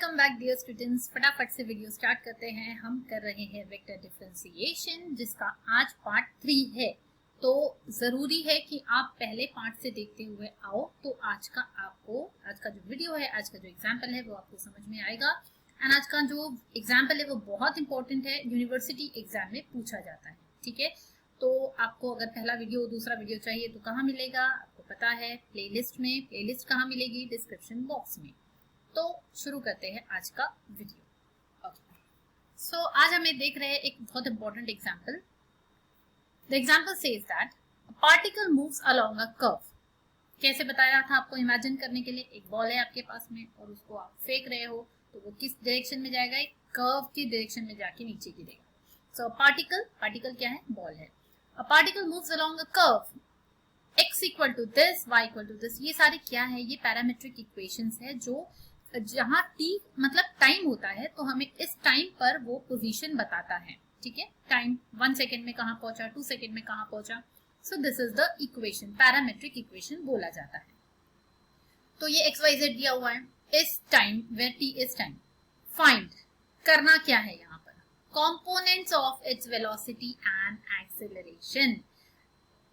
Welcome back dear students. फटाफट से video start करते हैं। हम कर रहे हैं वेक्टर डिफरेंशिएशन, जिसका आज पार्ट 3 है। तो जरूरी है कि आप पहले पार्ट से देखते हुए आओ, तो आज का जो वीडियो है, आज का जो एग्जाम्पल है वो आपको समझ में आएगा। एंड आज का जो एग्जाम्पल है वो बहुत इंपॉर्टेंट है, यूनिवर्सिटी एग्जाम में पूछा जाता है। ठीक है, तो आपको अगर पहला वीडियो दूसरा वीडियो चाहिए तो कहाँ मिलेगा आपको पता है, प्लेलिस्ट में। प्लेलिस्ट कहाँ मिलेगी? डिस्क्रिप्शन बॉक्स में। तो शुरू करते हैं आज का वीडियो। सो आज हमें देख रहे हैं एक बहुत important example. The example says that a particle moves along a curve. कैसे बताया था आपको इमेजिन करने के लिए? एक बॉल है आपके पास में और उसको आप फेंक रहे हो, तो वो किस डायरेक्शन में जाएगा? एक कर्व की डायरेक्शन में जाके नीचे गिरेगा। सो पार्टिकल क्या है? बॉल है। A particle moves along a curve, x equal to this, y equal to this. ये सारे क्या है? ये पैरामीट्रिक इक्वेशंस है, जो जहां t मतलब टाइम होता है, तो हमें इस टाइम पर वो पोजीशन बताता है। ठीक है, टाइम 1 सेकेंड में कहां पहुंचा, 2 सेकेंड में कहां पहुंचा। So this is the equation, parametric equation बोला जाता है। तो ये XYZ दिया हुआ है इस time where t is time. Find करना क्या है यहाँ पर? Components of its velocity and acceleration.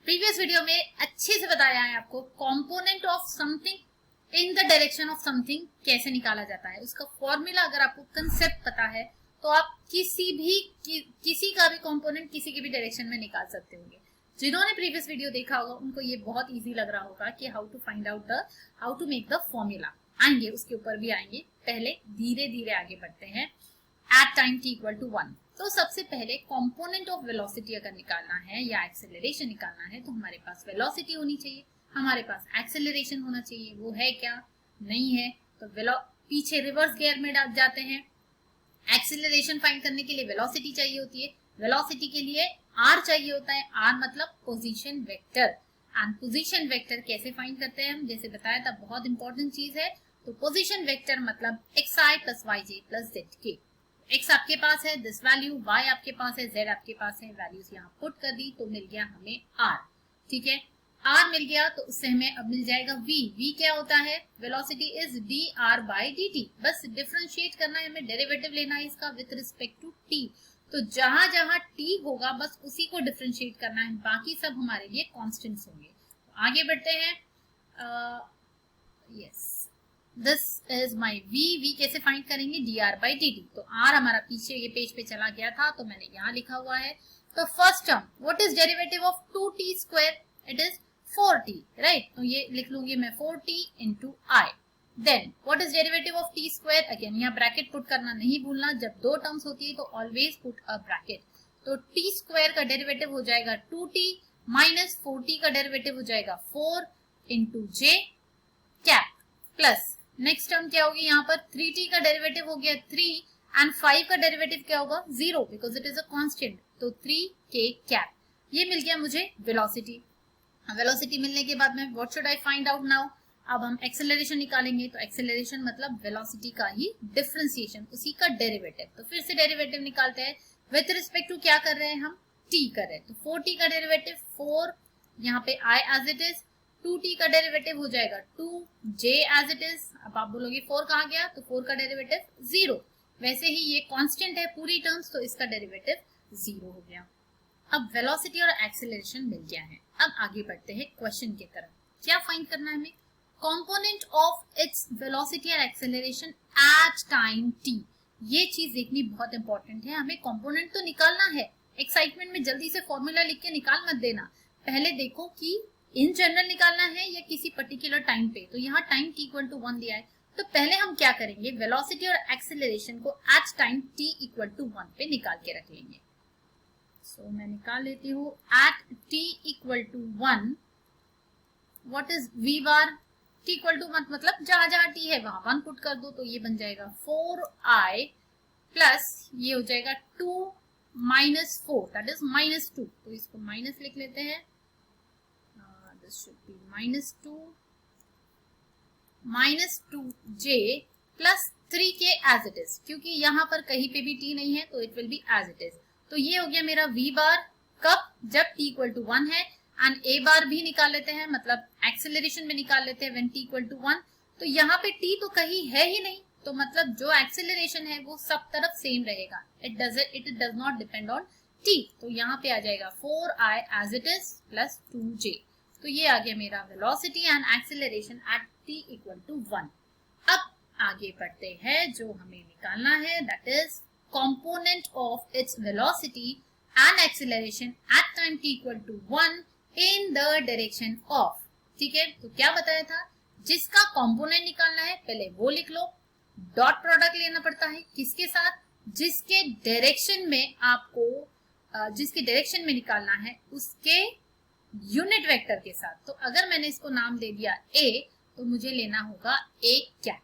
Previous video में अच्छे से बताया है आपको component of something in the direction of something कैसे निकाला जाता है। उसका फॉर्मूला अगर आपको कंसेप्ट पता है तो आप किसी का भी कंपोनेंट किसी की भी डायरेक्शन में निकाल सकते होंगे। जिन्होंने प्रीवियस वीडियो देखा होगा उनको ये बहुत इजी लग रहा होगा कि how to make the formula. आएंगे, उसके ऊपर भी आएंगे। पहले धीरे धीरे आगे बढ़ते हैं। At time t equal to 1, तो सबसे पहले कंपोनेंट ऑफ वेलोसिटी अगर निकालना है या एक्सेलरेशन निकालना है तो हमारे पास वेलोसिटी होनी चाहिए, हमारे पास एक्सेलरेशन होना चाहिए। वो है क्या? नहीं है, तो पीछे रिवर्स गियर में जाते हैं। एक्सेलरेशन फाइंड करने के लिए वेलोसिटी चाहिए होती है, वेलोसिटी के लिए r चाहिए होता है। r मतलब position vector. And position vector कैसे फाइंड करते हैं हम? जैसे बताया था, बहुत इंपॉर्टेंट चीज है। तो पोजीशन वेक्टर मतलब xi plus yj plus zk। x आपके पास है, दिस वैल्यू, y आपके पास है, z आपके पास है। वैल्यूज यहाँ पुट कर दी तो मिल गया हमें r। ठीक है, r मिल गया तो उससे हमें अब मिल जाएगा v क्या होता है? Velocity is dr by dt। बस डिफरेंशिएट करना है हमें, डेरिवेटिव लेना है इसका विद रिस्पेक्ट टू t। तो जहां जहां t होगा बस उसी को डिफरेंशिएट करना है, बाकी सब हमारे लिए कांस्टेंट्स होंगे। तो आगे बढ़ते हैं। Yes, this is my v कैसे फाइंड करेंगे? dr by dt। तो r हमारा पीछे ये पेज पे चला गया था तो मैंने यहाँ लिखा हुआ है। तो first term, what is derivative of 2t square? It is 4t, right? तो ये लिख लूंगी मैं 4t into i. Then what is derivative of t square? Again यहाँ ब्रैकेट पुट करना नहीं भूलना, जब दो टर्म्स होती है तो ऑलवेज पुट अ ब्रैकेट। तो t स्क्वायर का डेरिवेटिव हो जाएगा 2t माइनस 4t का डेरिवेटिव हो जाएगा 4 into j cap plus next term क्या होगी यहाँ पर? 3t का डेरिवेटिव हो गया 3 एंड 5 का डेरिवेटिव क्या होगा? 0 because it is a constant. तो 3k कैप। ये मिल गया मुझे वेलोसिटी। वेलोसिटी मिलने के बाद में what should I find out now? अब हम एक्सेलरेशन निकालेंगे। तो एक्सेलरेशन मतलब वेलोसिटी का ही डिफरेंशिएशन, उसी का डेरिवेटिव। तो फिर से डेरिवेटिव निकालते हैं। विद रिस्पेक्ट टू क्या कर रहे हैं हम? t कर रहे हैं। तो 4t का डेरिवेटिव 4, यहाँ पे i as it is. 2t का डेरिवेटिव हो जाएगा 2j एज इट इज। अब आप बोलोगे 4 कहाँ गया? तो 4 का डेरिवेटिव 0। वैसे ही ये कांस्टेंट है पूरी टर्म्स, तो इसका डेरिवेटिव 0 हो गया। अब वेलोसिटी और एक्सेलरेशन मिल गया है। अब आगे बढ़ते हैं क्वेश्चन की तरफ। क्या फाइंड करना है हमें? कंपोनेंट ऑफ इट्स वेलोसिटी और एक्सेलरेशन एट टाइम t। ये चीज देखनी बहुत इंपॉर्टेंट है। हमें कंपोनेंट तो निकालना है, एक्साइटमेंट में जल्दी से फॉर्मूला लिख के निकाल मत देना। पहले देखो कि इन जनरल निकालना है या किसी पर्टिकुलर टाइम पे। तो यहाँ टाइम t इक्वल टू 1 दिया है, तो पहले हम क्या करेंगे? वेलोसिटी और एक्सेलरेशन को at time t equal to 1 पे निकाल के रख लेंगे। सो मैं निकाल लेती हूँ at t equal to 1। What is v bar? t equal to 1 मतलब जहां जहां t है वहां 1 पुट कर दो, तो ये बन जाएगा 4i प्लस ये हो जाएगा 2 माइनस 4 दैट इज माइनस 2। तो इसको माइनस लिख लेते हैं। This should be minus 2j plus 3k as it is, क्योंकि यहाँ पर कहीं पे भी t नहीं है तो it will be as it is. तो ये हो गया मेरा v बार। कब? जब t इक्वल टू 1 है। एंड a बार भी निकाल लेते हैं, मतलब एक्सेलरेशन में निकाल लेते हैं व्हेन t इक्वल टू 1। तो यहाँ पे t तो कहीं है ही नहीं, तो मतलब जो एक्सेलरेशन है वो सब तरफ सेम रहेगा, it does not depend on t। तो यहाँ पे आ जाएगा 4i as it is plus 2j। तो ये आ गया मेरा velocity and acceleration at t equal to 1। अब आगे बढ़ते हैं, जो हमें निकालना है that is component of its velocity and acceleration at time t equal to 1 in the direction of। ठीक है, तो क्या बताया था, जिसका कंपोनेंट निकालना है पहले वो लिख लो, डॉट प्रोडक्ट लेना पड़ता है किसके साथ, जिसके डायरेक्शन में आपको जिसके डायरेक्शन में निकालना है उसके यूनिट वेक्टर के साथ। तो अगर मैंने इसको नाम दे दिया a, तो मुझे लेना होगा a कैप,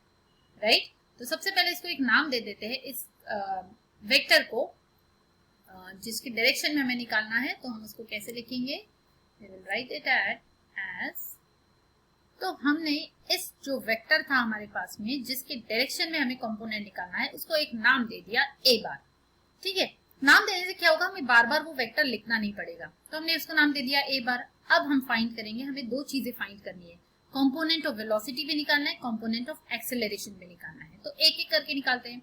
राइट। तो सबसे पहले इसको एक नाम दे देते हैं इस वेक्टर को, जिसकी डायरेक्शन में हमें निकालना है। तो हम उसको कैसे लिखेंगे, we will write it as, तो हमने इस जो वेक्टर था हमारे पास में जिसके डायरेक्शन में हमें कंपोनेंट निकालना है उसको एक नाम दे दिया a बार। ठीक है, नाम देने से क्या होगा, हमें बार बार वो वेक्टर लिखना नहीं पड़ेगा। तो हमने उसको नाम दे दिया a बार। अब हम फाइंड करेंगे, हमें दो चीजें फाइंड करनी है, कंपोनेंट ऑफ वेलोसिटी भी निकालना है, कंपोनेंट ऑफ एक्सेलरेशन भी निकालना है। तो एक एक करके निकालते हैं।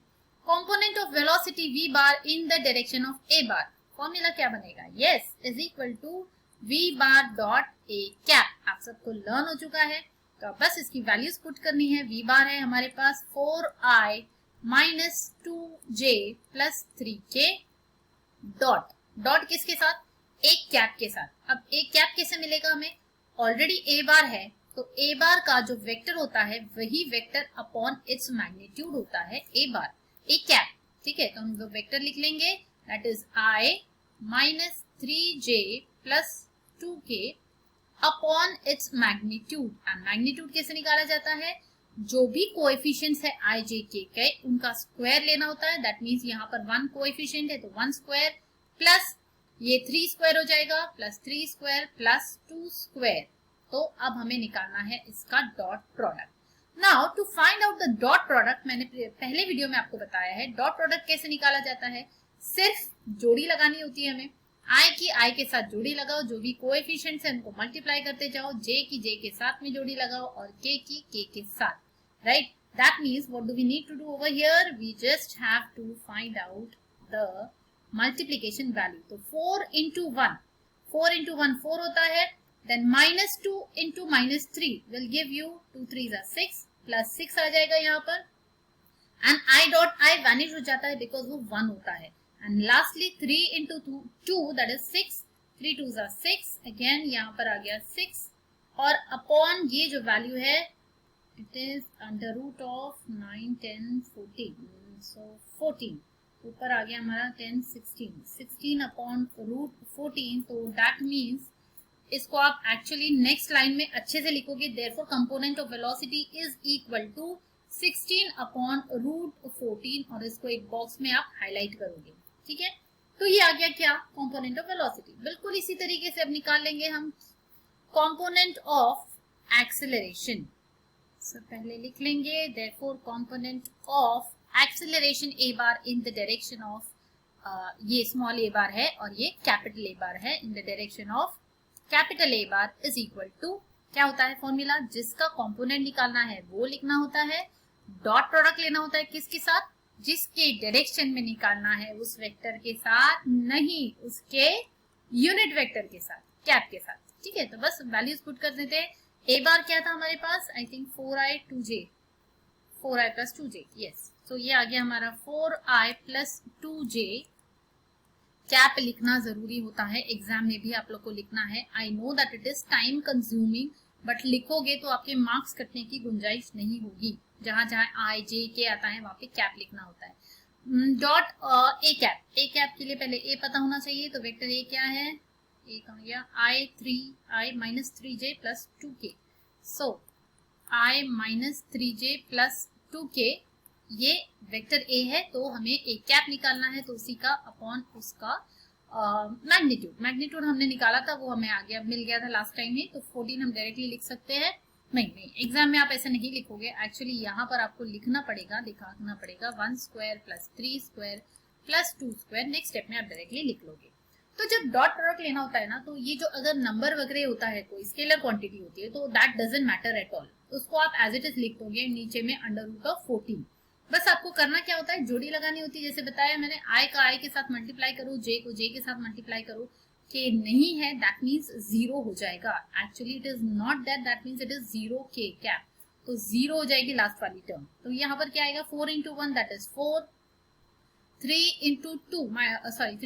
Component of velocity v bar in the direction of a bar, formula क्या बनेगा, s is equal to v bar dot a cap. आप सबको लर्न हो चुका है, तो अब बस इसकी वैल्यूज पुट करनी है। v बार है हमारे पास 4i minus 2j plus 3k dot, dot किसके साथ, एक कैप के साथ। अब एक कैप कैसे मिलेगा हमें, ऑलरेडी a बार है, तो a बार का जो वेक्टर होता है वही वेक्टर अपॉन इट्स मैग्नीट्यूड होता है a बार, a कैप। ठीक है, तो हम वो वेक्टर लिख लेंगे that is i minus 3j plus 2k upon its magnitude. And magnitude कैसे निकाला जाता है, जो भी कोएफिशिएंट्स है i j k के उनका स्क्वायर लेना होता है। दैट मींस यहाँ पर 1 कोएफिशिएंट है तो 1 स्क्वायर प्लस ये 3 स्क्वायर हो जाएगा प्लस 3 स्क्वायर प्लस 2 स्क्वायर। तो अब हमें निकालना है इसका dot product. Now to find out the dot product, मैंने पहले वीडियो में आपको बताया है डॉट प्रोडक्ट कैसे निकाला जाता है। सिर्फ जोड़ी लगानी होती है हमें, i की i के साथ जोड़ी लगाओ, जो भी कोएफिशिएंट्स है उनको मल्टीप्लाई करते जाओ, j की j के साथ में जोड़ी लगाओ और k की k के साथ, right. That means what do we need to do over here, we just have to find out the multiplication value. तो 4 into 1, 4 into 1 4 होता है, then minus 2 into minus 3 will give you 2 3s are 6 plus 6 आ जाएगा यहाँ पर, and i dot i vanish हो जाता है because वो 1 होता है। and lastly 3 into 2 that is 6, 3 2s are 6, again यहाँ पर आ गया 6 और अपॉन ये जो वैल्यू है it is under root of 9 10 14, so 14 ऊपर आ गया हमारा 10 16 अपॉन रूट 14। तो दैट मीन्स इसको आप एक्चुअली नेक्स्ट लाइन में अच्छे से लिखोगे, therefore component of velocity is equal to 16 upon root 14 और इसको एक बॉक्स में आप हाईलाइट करोगे। ठीक है, तो ये आ गया क्या, कंपोनेंट ऑफ वेलोसिटी। बिल्कुल इसी तरीके से अब निकाल लेंगे हम कंपोनेंट ऑफ एक्सेलरेशन। पहले लिख लेंगे therefore component of acceleration a bar in the direction of, ये स्मॉल a बार है और ये कैपिटल A बार है, in the direction of capital A bar is equal to क्या होता है फॉर्मूला, जिसका कंपोनेंट निकालना है वो लिखना होता है, डॉट प्रोडक्ट लेना होता है किसके साथ, जिसके डायरेक्शन में निकालना है उस वेक्टर के साथ, नहीं उसके यूनिट वेक्टर के साथ, कैप के साथ। ठीक है, तो बस वैल्यूज पुट कर देते हैं। a बार क्या था हमारे पास, I think 4i plus 2j, yes. तो ये आ गया हमारा 4i प्लस 2j। कैप लिखना जरूरी होता है, एग्जाम में भी आप लोग को लिखना है। I know that it is time consuming, but लिखोगे तो आपके मार्क्स कटने की गुंजाइश नहीं होगी। जहां जहां आई जे के आता है वहां पे कैप लिखना होता है। डॉट ए कैप के लिए पहले ए पता होना चाहिए, तो वेक्टर ए क्या है, ए कहाँ गया, i minus 3j plus 2k। So i minus 3j plus 2k ये वेक्टर ए है, तो हमें ए कैप निकालना है, तो उसी का अपॉन उसका मैग्नीट्यूड हमने निकाला था, वो हमें आ गया, मिल गया था लास्ट टाइम ही। तो 14 हम डायरेक्टली लिख सकते हैं। नहीं, एग्जाम में आप ऐसे नहीं लिखोगे, एक्चुअली यहाँ पर आपको लिखना पड़ेगा, दिखाना पड़ेगा 1 square plus 3 square plus 2 square. Next step में आप डायरेक्टली लिख लोगे। तो जब डॉट प्रोडक्ट लेना होता है ना, तो ये जो अगर नंबर वगैरह होता है, कोई स्केलर क्वांटिटी होती है, तो that doesn't matter at all, उसको आप एज इट इज लिख दोगे नीचे में अंडर रूट ऑफ 14। बस आपको करना क्या होता है, जोड़ी लगानी होती है। जैसे बताया मैंने, आई का आई के साथ मल्टीप्लाई करो, जे को जे के साथ मल्टीप्लाई करो। के नहीं है दैट मीन्स जीरो हो जाएगा। Actually it is not that, that means it is zero के कैप, तो जीरो हो जाएगी लास्ट वाली टर्म। तो यहाँ पर क्या आएगा, 4 into 1 that is 4, 3 into 2 sorry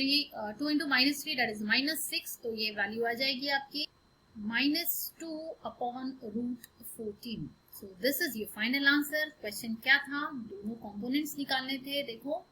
2 into -3 that is -6, तो ये वैल्यू आ जाएगी आपकी -2 upon √14। So this is your final answer. Question क्या था, दोनों कंपोनेंट्स निकालने थे। देखो,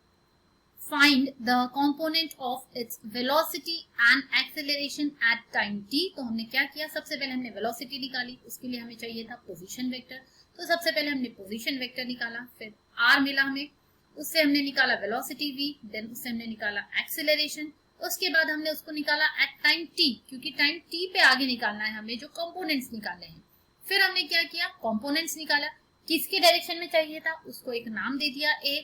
find the component of its velocity and acceleration eight time t। तो हमने क्या किया, सबसे पहले हमने वेलोसिटी निकाली, उसके लिए हमें चाहिए था पोजीशन वेक्टर। तो सबसे पहले हमने पोजीशन वेक्टर निकाला, फिर r मिला हमें, उससे हमने निकाला वेलोसिटी v, देन उससे हमने निकाला एक्सेलरेशन, उसके बाद हमने उसको निकाला एट टाइम t, क्योंकि टाइम t पे आगे निकालना है हमें जो कंपोनेंट्स निकाले हैं। फिर हमने क्या किया, कंपोनेंट्स निकाला, किसके डायरेक्शन में चाहिए था उसको एक नाम दे दिया a,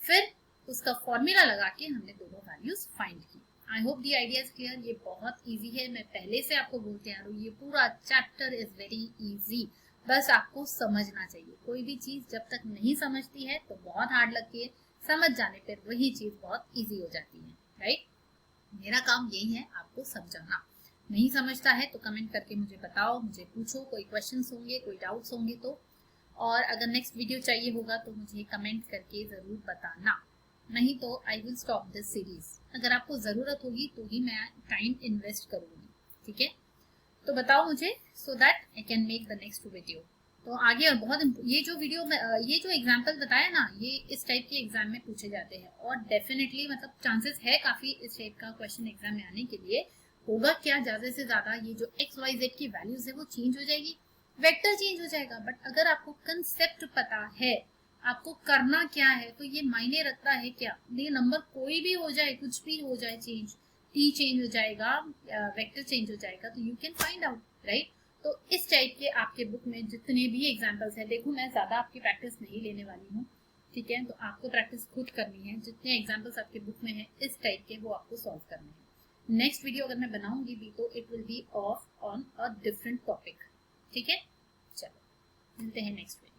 फिर उसका फॉर्मूला लगा के हमने दोनों वैल्यूज फाइंड की। I hope the idea is clear. ये बहुत इजी है, मैं पहले से आपको बोलते आ रही हूँ, ये पूरा चैप्टर इज वेरी इजी, बस आपको समझना चाहिए। कोई भी चीज जब तक नहीं समझती है तो बहुत हार्ड लगती है, समझ जाने पर वही चीज बहुत इजी हो जाती है, राइट। मेरा काम यही है आपको समझाना। नहीं समझता है तो कमेंट करके मुझे बताओ, मुझे पूछो, कोई क्वेश्चंस होंगे, कोई डाउट्स होंगे तो। और अगर नेक्स्ट वीडियो चाहिए होगा तो मुझे कमेंट करके जरूर बताना, नहीं तो I will stop this series. अगर आपको जरूरत होगी तो ही मैं टाइम इन्वेस्ट करूंगी, ठीक है। तो बताओ मुझे, so that I can make the next video. तो आगे और बहुत ये जो वीडियो ये जो एग्जाम्पल बताया ना, ये इस टाइप के एग्जाम में पूछे जाते हैं, और डेफिनेटली मतलब चांसेस है काफी इस टाइप का क्वेश्चन एग्जाम में आने के लिए। होगा क्या, ज्यादा से ज्यादा ये जो XYZ की वैल्यूज है वो चेंज हो जाएगी, वेक्टर चेंज हो जाएगा, बट अगर आपको कंसेप्ट पता है, आपको करना क्या है, तो ये मायने रखता है क्या, ये नंबर कोई भी हो जाए, कुछ भी हो जाए चेंज, टी चेंज हो जाएगा, वेक्टर चेंज हो जाएगा, तो you can find out, right. तो इस टाइप के आपके बुक में जितने भी एग्जाम्पल्स है, देखो मैं ज्यादा आपकी प्रैक्टिस नहीं लेने वाली हूँ, ठीक है, तो आपको प्रैक्टिस खुद करनी है। जितने एग्जाम्पल्स आपके बुक में है इस टाइप के, वो आपको सॉल्व करने हैं। नेक्स्ट वीडियो अगर मैं बनाऊंगी भी तो it will B of on a different topic, ठीक है। चलो मिलते हैं नेक्स्ट वीडियो।